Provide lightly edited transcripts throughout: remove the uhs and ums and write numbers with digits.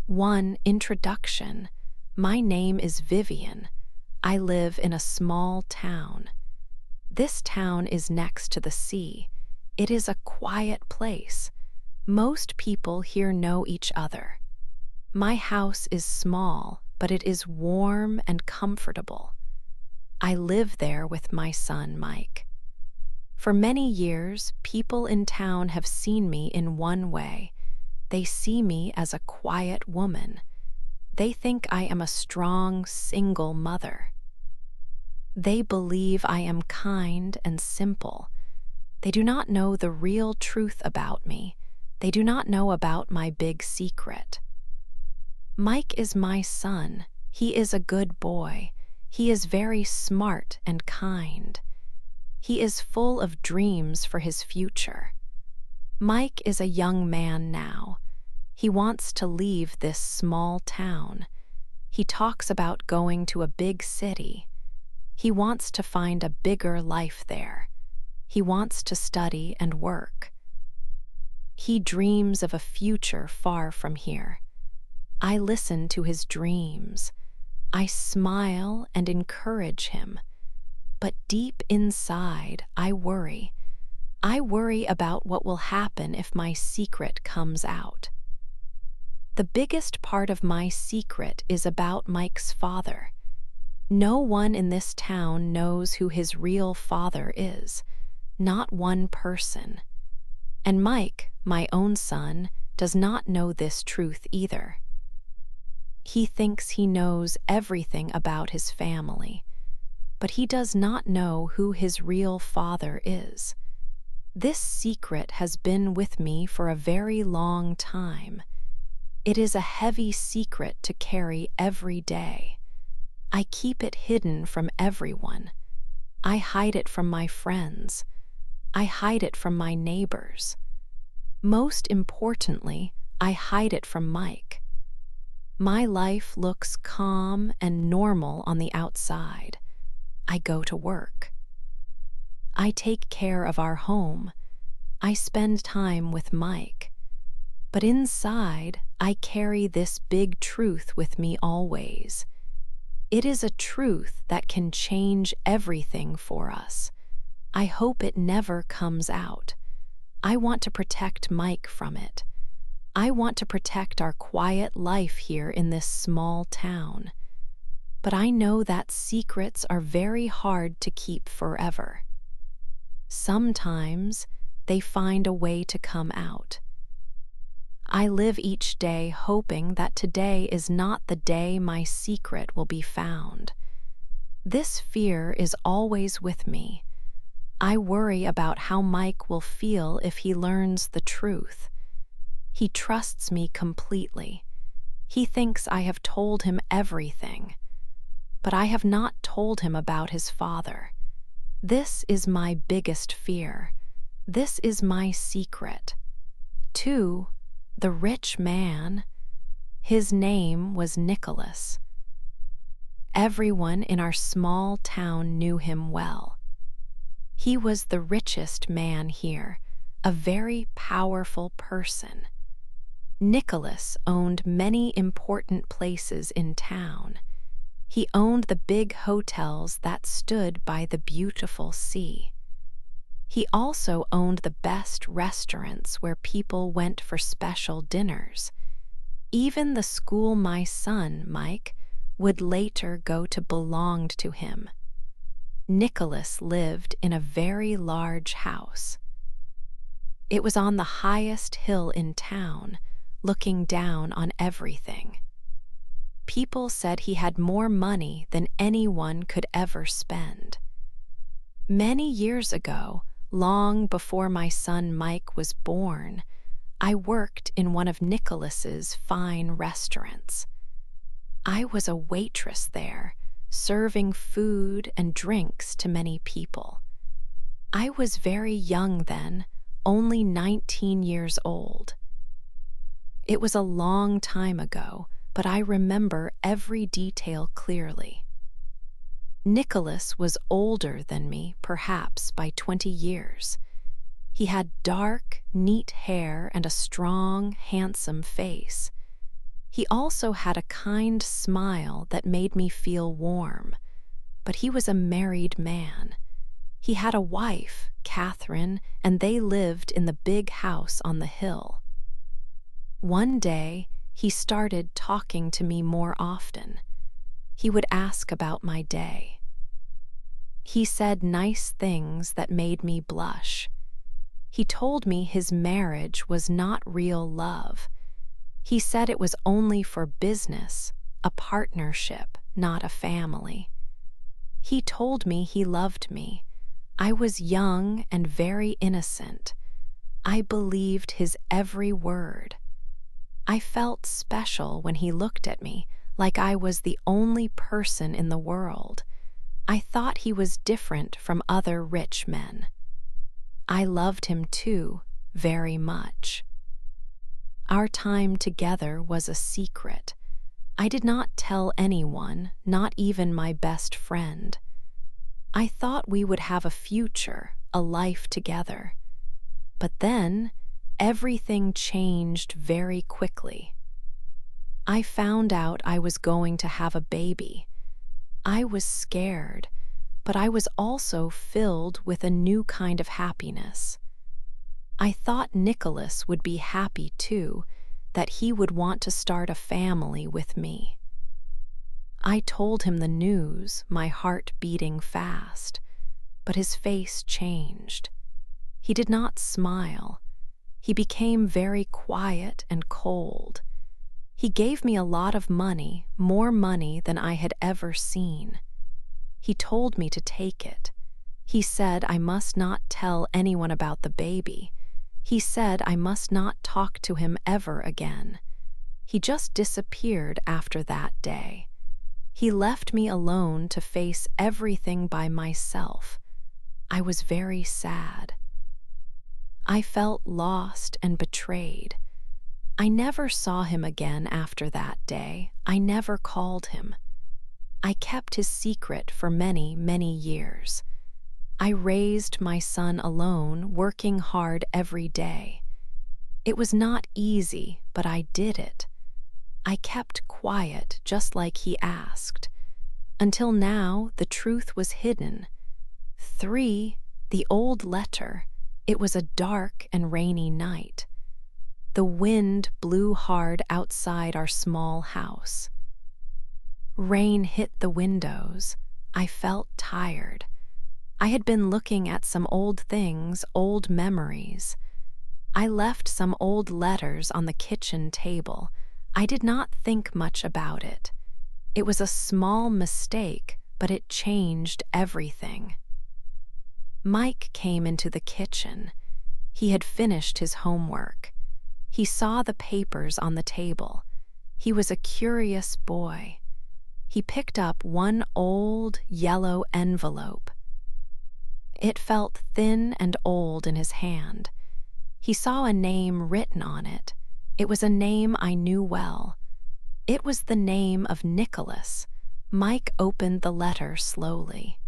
1. Introduction. My name is Vivian. I live in a small town. This town is next to the sea. It is a quiet place. Most people here know each other. My house is small, but it is warm and comfortable. I live there with my son, Mike. For many years, people in town have seen me in one way. They see me as a quiet woman. They think I am a strong, single mother. They believe I am kind and simple. They do not know the real truth about me. They do not know about my big secret. Mike is my son. He is a good boy. He is very smart and kind. He is full of dreams for his future. Mike is a young man now. He wants to leave this small town. He talks about going to a big city. He wants to find a bigger life there. He wants to study and work. He dreams of a future far from here. I listen to his dreams. I smile and encourage him. But deep inside, I worry. I worry about what will happen if my secret comes out. The biggest part of my secret is about Mike's father. No one in this town knows who his real father is, not one person. And Mike, my own son, does not know this truth either. He thinks he knows everything about his family, but he does not know who his real father is. This secret has been with me for a very long time. It is a heavy secret to carry every day. I keep it hidden from everyone. I hide it from my friends. I hide it from my neighbors. Most importantly, I hide it from Mike. My life looks calm and normal on the outside. I go to work. I take care of our home. I spend time with Mike. But inside, I carry this big truth with me always. It is a truth that can change everything for us. I hope it never comes out. I want to protect Mike from it. I want to protect our quiet life here in this small town. But I know that secrets are very hard to keep forever. Sometimes they find a way to come out. I live each day hoping that today is not the day my secret will be found. This fear is always with me. I worry about how Mike will feel if he learns the truth. He trusts me completely. He thinks I have told him everything. But I have not told him about his father. This is my biggest fear. This is my secret. 2. The rich man. His name was Nicholas. Everyone in our small town knew him well. He was the richest man here, a very powerful person. Nicholas owned many important places in town. He owned the big hotels that stood by the beautiful sea. He also owned the best restaurants where people went for special dinners. Even the school my son, Mike, would later go to belonged to him. Nicholas lived in a very large house. It was on the highest hill in town, looking down on everything. People said he had more money than anyone could ever spend. Many years ago, long before my son Mike was born, I worked in one of Nicholas's fine restaurants. I was a waitress there, serving food and drinks to many people. I was very young then, only 19 years old. It was a long time ago, but I remember every detail clearly. Nicholas was older than me, perhaps by 20 years. He had dark, neat hair and a strong, handsome face. He also had a kind smile that made me feel warm. But he was a married man. He had a wife, Catherine, and they lived in the big house on the hill. One day, he started talking to me more often. He would ask about my day. He said nice things that made me blush. He told me his marriage was not real love. He said it was only for business, a partnership, not a family. He told me he loved me. I was young and very innocent. I believed his every word. I felt special when he looked at me, like I was the only person in the world. I thought he was different from other rich men. I loved him too, very much. Our time together was a secret. I did not tell anyone, not even my best friend. I thought we would have a future, a life together. But then, everything changed very quickly. I found out I was going to have a baby. I was scared, but I was also filled with a new kind of happiness. I thought Nicholas would be happy too, that he would want to start a family with me. I told him the news, my heart beating fast, but his face changed. He did not smile. He became very quiet and cold. He gave me a lot of money, more money than I had ever seen. He told me to take it. He said I must not tell anyone about the baby. He said I must not talk to him ever again. He just disappeared after that day. He left me alone to face everything by myself. I was very sad. I felt lost and betrayed. I never saw him again after that day. I never called him. I kept his secret for many, many years. I raised my son alone, working hard every day. It was not easy, but I did it. I kept quiet, just like he asked. Until now, the truth was hidden. 3, the old letter. It was a dark and rainy night. The wind blew hard outside our small house. Rain hit the windows. I felt tired. I had been looking at some old things, old memories. I left some old letters on the kitchen table. I did not think much about it. It was a small mistake, but it changed everything. Mike came into the kitchen. He had finished his homework. He saw the papers on the table. He was a curious boy. He picked up one old, yellow envelope. It felt thin and old in his hand. He saw a name written on it. It was a name I knew well. It was the name of Nicholas. Mike opened the letter slowly.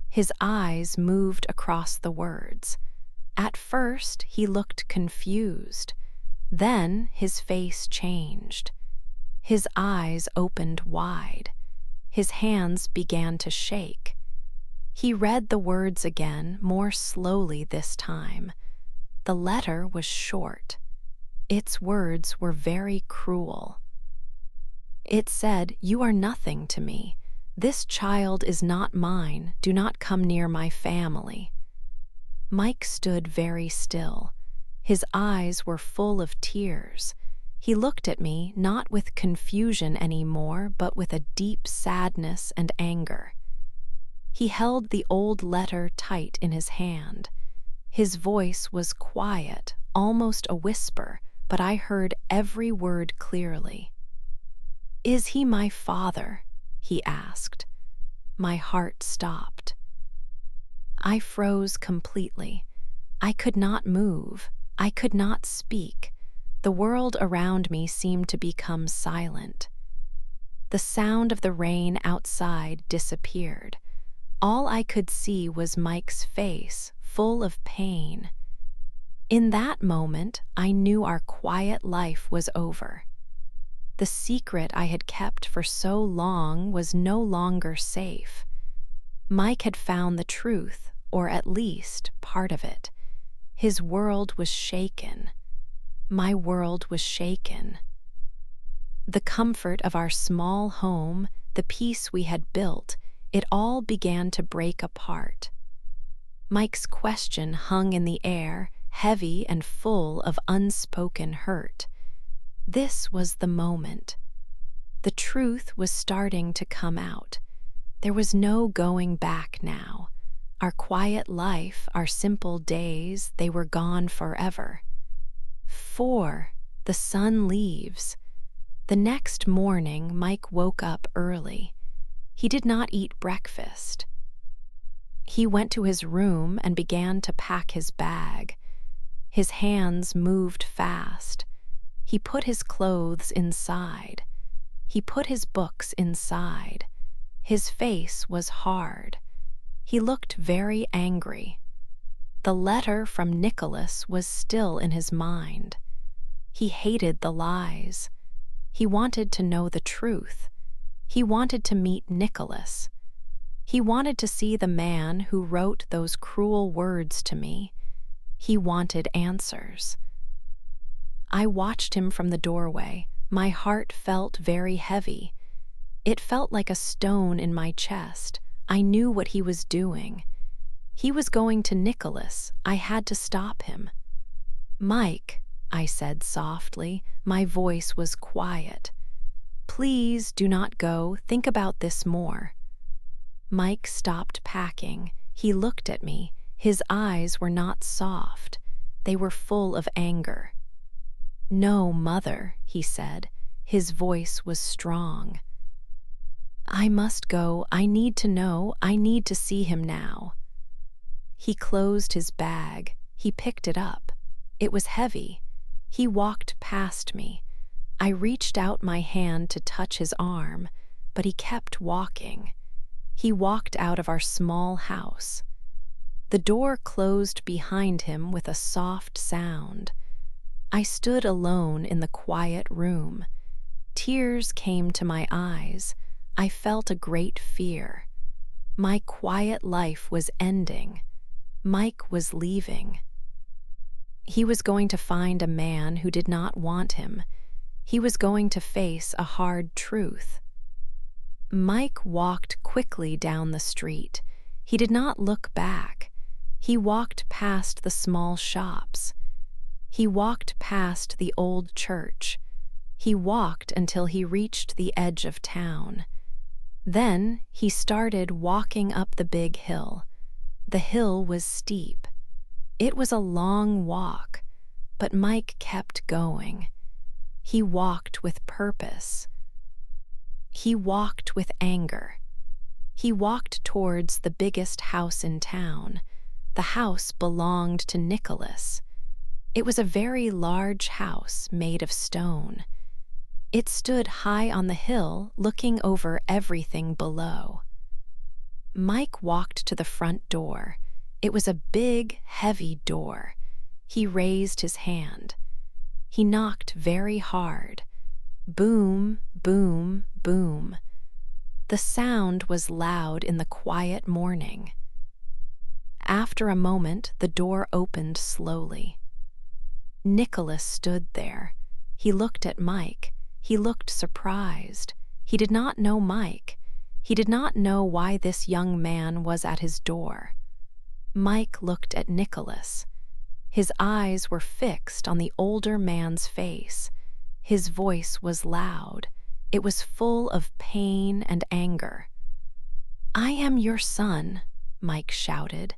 His eyes moved across the words. At first, he looked confused. Then his face changed. His eyes opened wide. His hands began to shake. He read the words again, more slowly this time. The letter was short. Its words were very cruel. It said, "You are nothing to me. This child is not mine. Do not come near my family." Mike stood very still. His eyes were full of tears. He looked at me not with confusion anymore, but with a deep sadness and anger. He held the old letter tight in his hand. His voice was quiet, almost a whisper, but I heard every word clearly. "Is he my father?" he asked. My heart stopped. I froze completely. I could not move. I could not speak. The world around me seemed to become silent. The sound of the rain outside disappeared. All I could see was Mike's face, full of pain. In that moment, I knew our quiet life was over. The secret I had kept for so long was no longer safe. Mike had found the truth, or at least part of it. His world was shaken. My world was shaken. The comfort of our small home, the peace we had built, it all began to break apart. Mike's question hung in the air, heavy and full of unspoken hurt. This was the moment. The truth was starting to come out. There was no going back now. Our quiet life, our simple days, they were gone forever. 4. The sun leaves. The next morning, Mike woke up early. He did not eat breakfast. He went to his room and began to pack his bag. His hands moved fast. He put his clothes inside. He put his books inside. His face was hard. He looked very angry. The letter from Nicholas was still in his mind. He hated the lies. He wanted to know the truth. He wanted to meet Nicholas. He wanted to see the man who wrote those cruel words to me. He wanted answers. I watched him from the doorway. My heart felt very heavy. It felt like a stone in my chest. I knew what he was doing. He was going to Nicholas. I had to stop him. "Mike," I said softly. My voice was quiet. "Please do not go. Think about this more." Mike stopped packing. He looked at me. His eyes were not soft. They were full of anger. "No, Mother," he said. His voice was strong. "I must go. I need to know. I need to see him now." He closed his bag. He picked it up. It was heavy. He walked past me. I reached out my hand to touch his arm, but he kept walking. He walked out of our small house. The door closed behind him with a soft sound. I stood alone in the quiet room. Tears came to my eyes. I felt a great fear. My quiet life was ending. Mike was leaving. He was going to find a man who did not want him. He was going to face a hard truth. Mike walked quickly down the street. He did not look back. He walked past the small shops. He walked past the old church. He walked until he reached the edge of town. Then he started walking up the big hill. The hill was steep. It was a long walk, but Mike kept going. He walked with purpose. He walked with anger. He walked towards the biggest house in town. The house belonged to Nicholas. It was a very large house made of stone. It stood high on the hill, looking over everything below. Mike walked to the front door. It was a big, heavy door. He raised his hand. He knocked very hard. Boom, boom, boom. The sound was loud in the quiet morning. After a moment, the door opened slowly. Nicholas stood there. He looked at Mike. He looked surprised. He did not know Mike. He did not know why this young man was at his door. Mike looked at Nicholas. His eyes were fixed on the older man's face. His voice was loud. It was full of pain and anger. "I am your son," Mike shouted.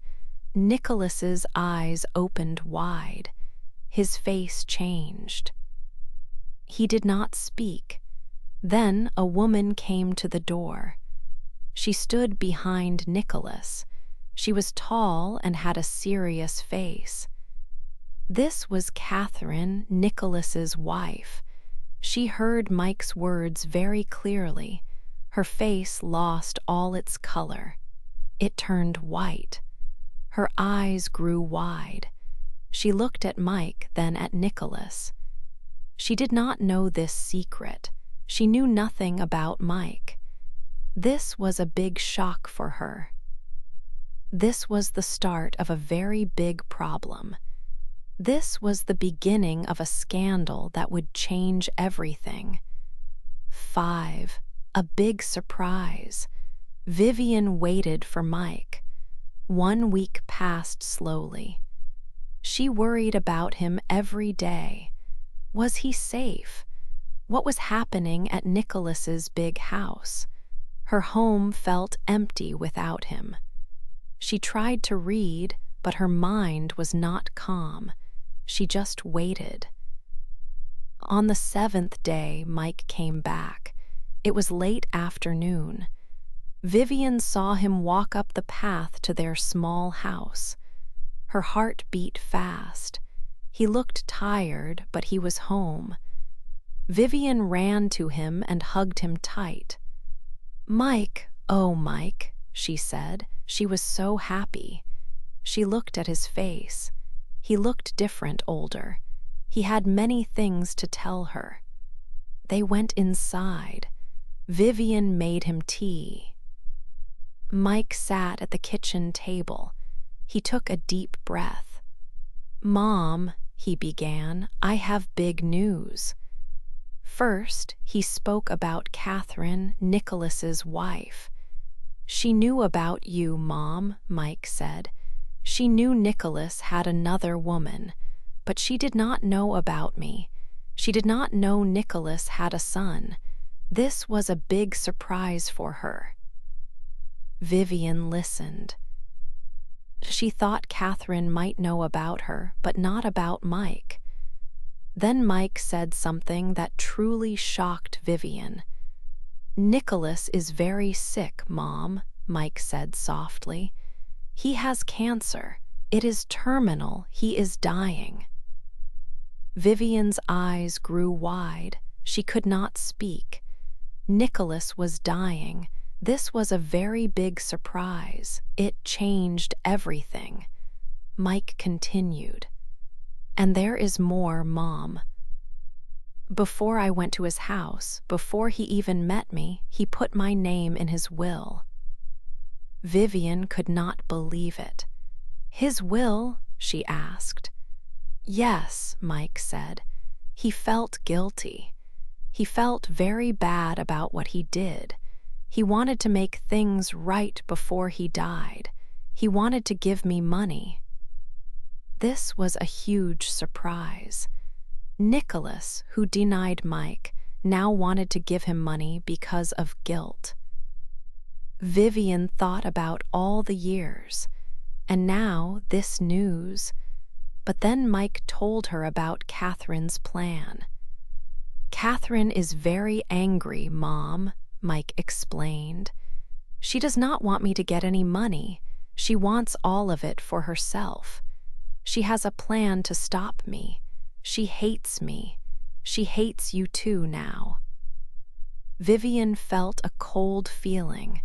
Nicholas's eyes opened wide. His face changed. He did not speak. Then a woman came to the door. She stood behind Nicholas. She was tall and had a serious face. This was Catherine, Nicholas's wife. She heard Mike's words very clearly. Her face lost all its color. It turned white. Her eyes grew wide. She looked at Mike, then at Nicholas. She did not know this secret. She knew nothing about Mike. This was a big shock for her. This was the start of a very big problem. This was the beginning of a scandal that would change everything. 5. A big surprise. Vivian waited for Mike. 1 week passed slowly. She worried about him every day. Was he safe? What was happening at Nicholas's big house? Her home felt empty without him. She tried to read, but her mind was not calm. She just waited. On the 7th day, Mike came back. It was late afternoon. Vivian saw him walk up the path to their small house. Her heart beat fast. He looked tired, but he was home. Vivian ran to him and hugged him tight. "Mike, oh Mike," she said. She was so happy. She looked at his face. He looked different, older. He had many things to tell her. They went inside. Vivian made him tea. Mike sat at the kitchen table. He took a deep breath. "Mom," he began, "I have big news." First, he spoke about Catherine, Nicholas's wife. "She knew about you, Mom," Mike said. "She knew Nicholas had another woman, but she did not know about me. She did not know Nicholas had a son. This was a big surprise for her." Vivian listened. She thought Catherine might know about her, but not about Mike. Then Mike said something that truly shocked Vivian. "Nicholas is very sick, Mom," Mike said softly. "He has cancer. It is terminal. He is dying." Vivian's eyes grew wide. She could not speak. Nicholas was dying. This was a very big surprise. It changed everything. Mike continued. "And there is more, Mom. Before I went to his house, before he even met me, he put my name in his will." Vivian could not believe it. "His will?" she asked. "Yes," Mike said. "He felt guilty. He felt very bad about what he did. He wanted to make things right before he died. He wanted to give me money." This was a huge surprise. Nicholas, who denied Mike, now wanted to give him money because of guilt. Vivian thought about all the years, and now this news. But then Mike told her about Catherine's plan. "Catherine is very angry, Mom," Mike explained. "She does not want me to get any money. She wants all of it for herself. She has a plan to stop me. She hates me. She hates you too now." Vivian felt a cold feeling.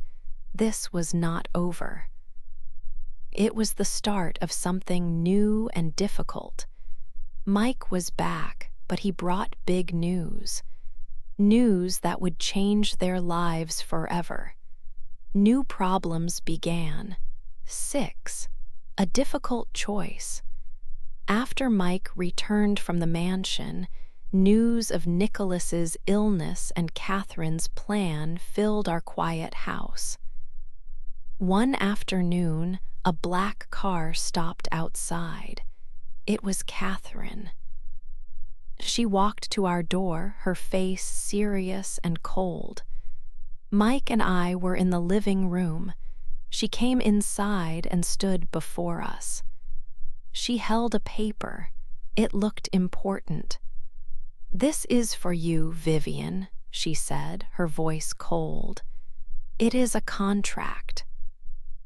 This was not over. It was the start of something new and difficult. Mike was back, but he brought big news. News that would change their lives forever. New problems began. 6. A difficult choice. After Mike returned from the mansion, news of Nicholas's illness and Catherine's plan filled our quiet house. One afternoon, a black car stopped outside. It was Catherine. She walked to our door, her face serious and cold. Mike and I were in the living room. She came inside and stood before us. She held a paper. It looked important. "This is for you, Vivian," she said, her voice cold. "It is a contract."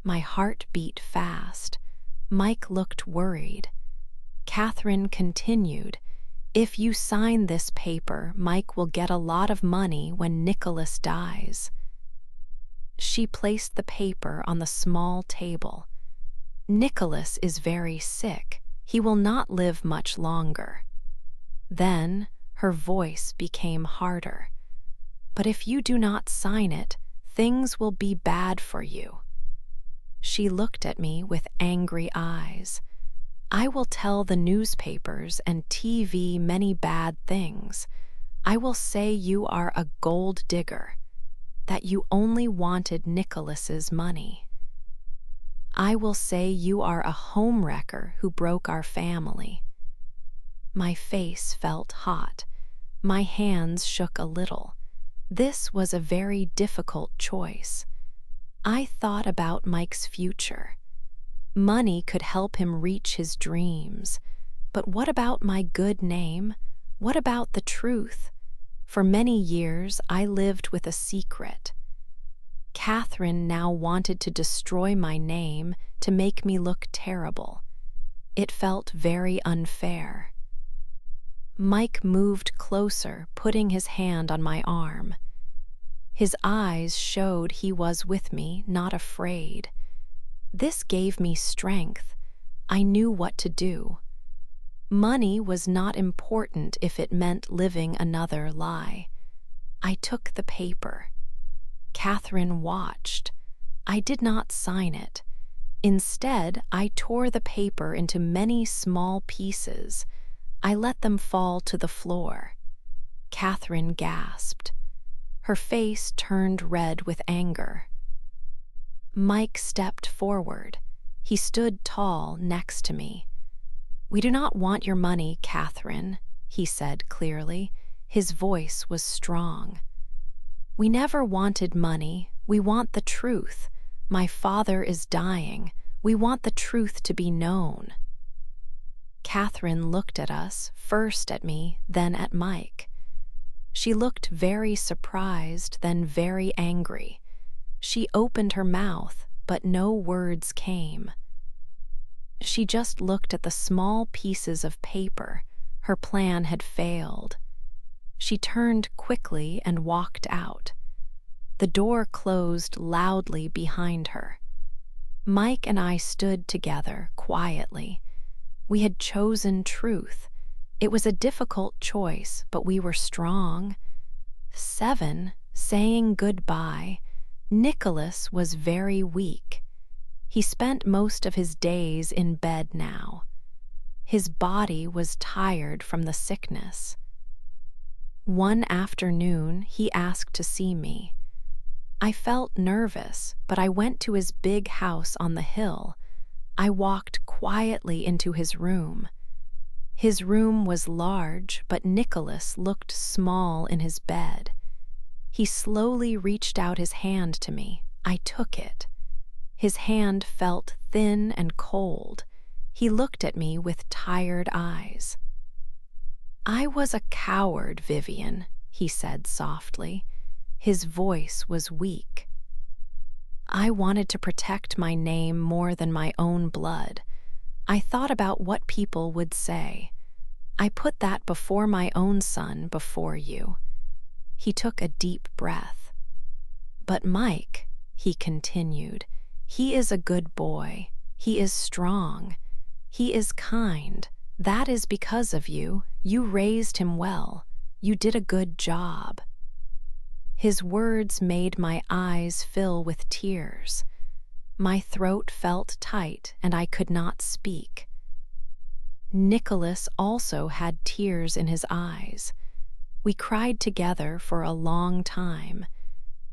My heart beat fast. Mike looked worried. Catherine continued, "If you sign this paper, Mike will get a lot of money when Nicholas dies." She placed the paper on the small table. "Nicholas is very sick. He will not live much longer." Then her voice became harder. but if you do not sign it, things will be bad for you." She looked at me with angry eyes. "I will tell the newspapers and TV many bad things. I will say you are a gold digger, that you only wanted Nicholas's money. I will say you are a homewrecker who broke our family." My face felt hot. My hands shook a little. This was a very difficult choice. I thought about Mike's future. Money could help him reach his dreams. But what about my good name? What about the truth? For many years, I lived with a secret. Catherine now wanted to destroy my name to make me look terrible. It felt very unfair. Mike moved closer, putting his hand on my arm. His eyes showed he was with me, not afraid. This gave me strength. I knew what to do. Money was not important if it meant living another lie. I took the paper. Catherine watched. I did not sign it. Instead, I tore the paper into many small pieces. I let them fall to the floor. Catherine gasped. Her face turned red with anger. Mike stepped forward. He stood tall next to me. "We do not want your money, Catherine," he said clearly. His voice was strong. "We never wanted money. We want the truth. My father is dying. We want the truth to be known." Catherine looked at us, first at me, then at Mike. She looked very surprised, then very angry. She opened her mouth, but no words came. She just looked at the small pieces of paper. Her plan had failed. She turned quickly and walked out. The door closed loudly behind her. Mike and I stood together quietly. We had chosen truth. It was a difficult choice, but we were strong. 7, saying goodbye. Nicholas was very weak. He spent most of his days in bed now. His body was tired from the sickness. One afternoon, he asked to see me. I felt nervous, but I went to his big house on the hill. I walked quietly into his room. His room was large, but Nicholas looked small in his bed. He slowly reached out his hand to me. I took it. His hand felt thin and cold. He looked at me with tired eyes. "I was a coward, Vivian," he said softly. His voice was weak. "I wanted to protect my name more than my own blood. I thought about what people would say. I put that before my own son, before you." He took a deep breath. "But Mike," he continued, "he is a good boy. He is strong. He is kind. That is because of you. You raised him well. You did a good job." His words made my eyes fill with tears. My throat felt tight and I could not speak. Nicholas also had tears in his eyes. We cried together for a long time.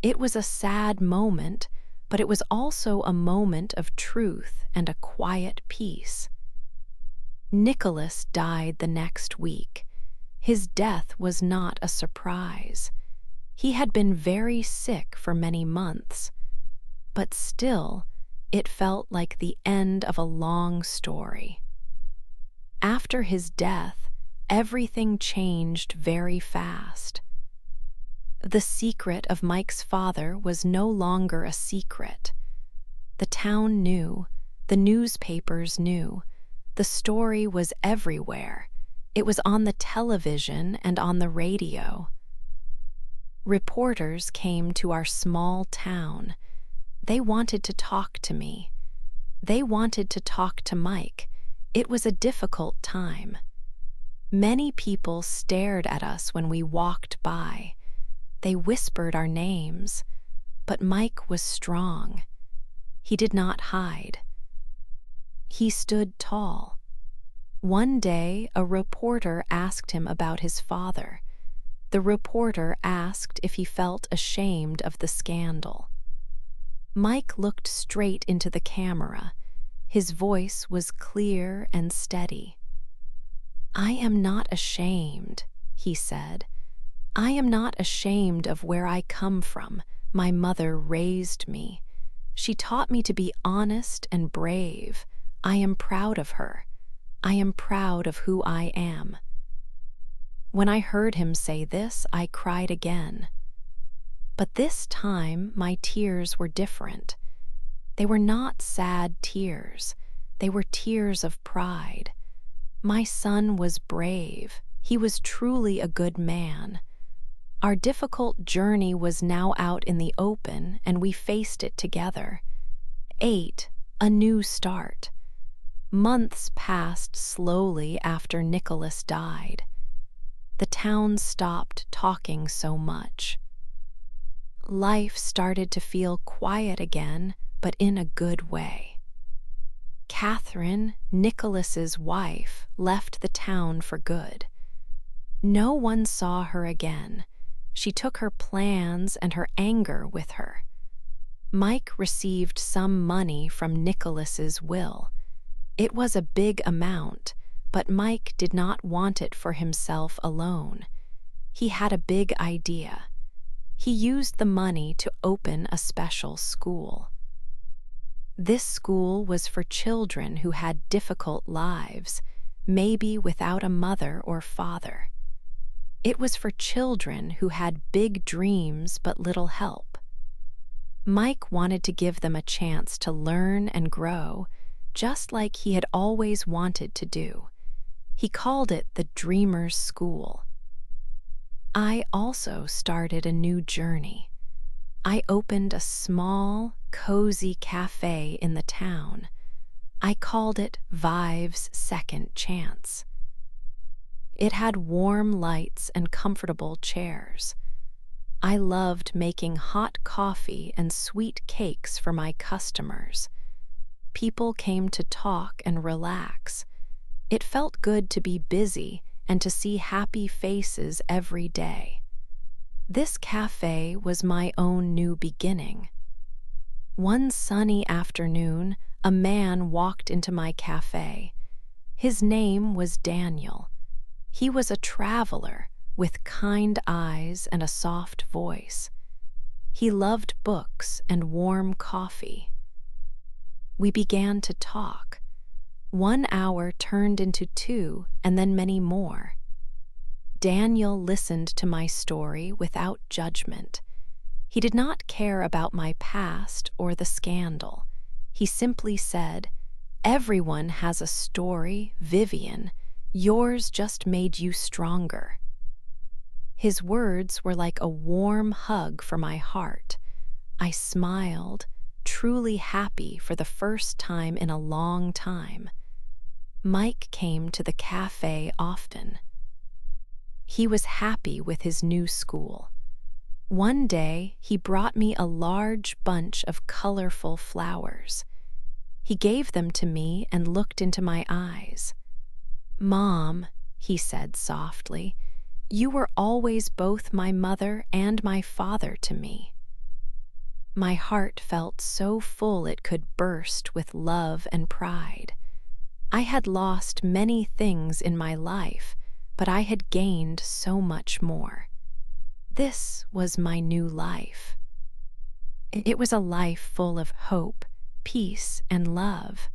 It was a sad moment, but it was also a moment of truth and a quiet peace. Nicholas died the next week. His death was not a surprise. He had been very sick for many months, but still, it felt like the end of a long story. After his death, everything changed very fast. The secret of Mike's father was no longer a secret. The town knew, the newspapers knew, the story was everywhere. It was on the television and on the radio. Reporters came to our small town. They wanted to talk to me. They wanted to talk to Mike. It was a difficult time. Many people stared at us when we walked by. They whispered our names, but Mike was strong. He did not hide. He stood tall. One day, a reporter asked him about his father. The reporter asked if he felt ashamed of the scandal. Mike looked straight into the camera. His voice was clear and steady. "I am not ashamed," he said. "I am not ashamed of where I come from. My mother raised me. She taught me to be honest and brave. I am proud of her. I am proud of who I am." When I heard him say this, I cried again. But this time, my tears were different. They were not sad tears. They were tears of pride. My son was brave. He was truly a good man. Our difficult journey was now out in the open, and we faced it together. 8. A new start. Months passed slowly after Nicholas died. The town stopped talking so much. Life started to feel quiet again, but in a good way. Catherine, Nicholas's wife, left the town for good. No one saw her again. She took her plans and her anger with her. Mike received some money from Nicholas's will. It was a big amount, but Mike did not want it for himself alone. He had a big idea. He used the money to open a special school. This school was for children who had difficult lives, maybe without a mother or father. It was for children who had big dreams but little help. Mike wanted to give them a chance to learn and grow, just like he had always wanted to do. He called it the Dreamers' School. I also started a new journey. I opened a small, cozy cafe in the town. I called it Vive's Second Chance. It had warm lights and comfortable chairs. I loved making hot coffee and sweet cakes for my customers. People came to talk and relax. It felt good to be busy and to see happy faces every day. This cafe was my own new beginning. One sunny afternoon, a man walked into my cafe. His name was Daniel. He was a traveler with kind eyes and a soft voice. He loved books and warm coffee. We began to talk. 1 hour turned into 2, and then many more. Daniel listened to my story without judgment. He did not care about my past or the scandal. He simply said, "Everyone has a story, Vivian. Yours just made you stronger." His words were like a warm hug for my heart. I smiled, truly happy for the first time in a long time. Mike came to the cafe often. He was happy with his new school. One day, he brought me a large bunch of colorful flowers. He gave them to me and looked into my eyes. "Mom," he said softly, "you were always both my mother and my father to me." My heart felt so full it could burst with love and pride. I had lost many things in my life, but I had gained so much more. This was my new life. It was a life full of hope, peace, and love.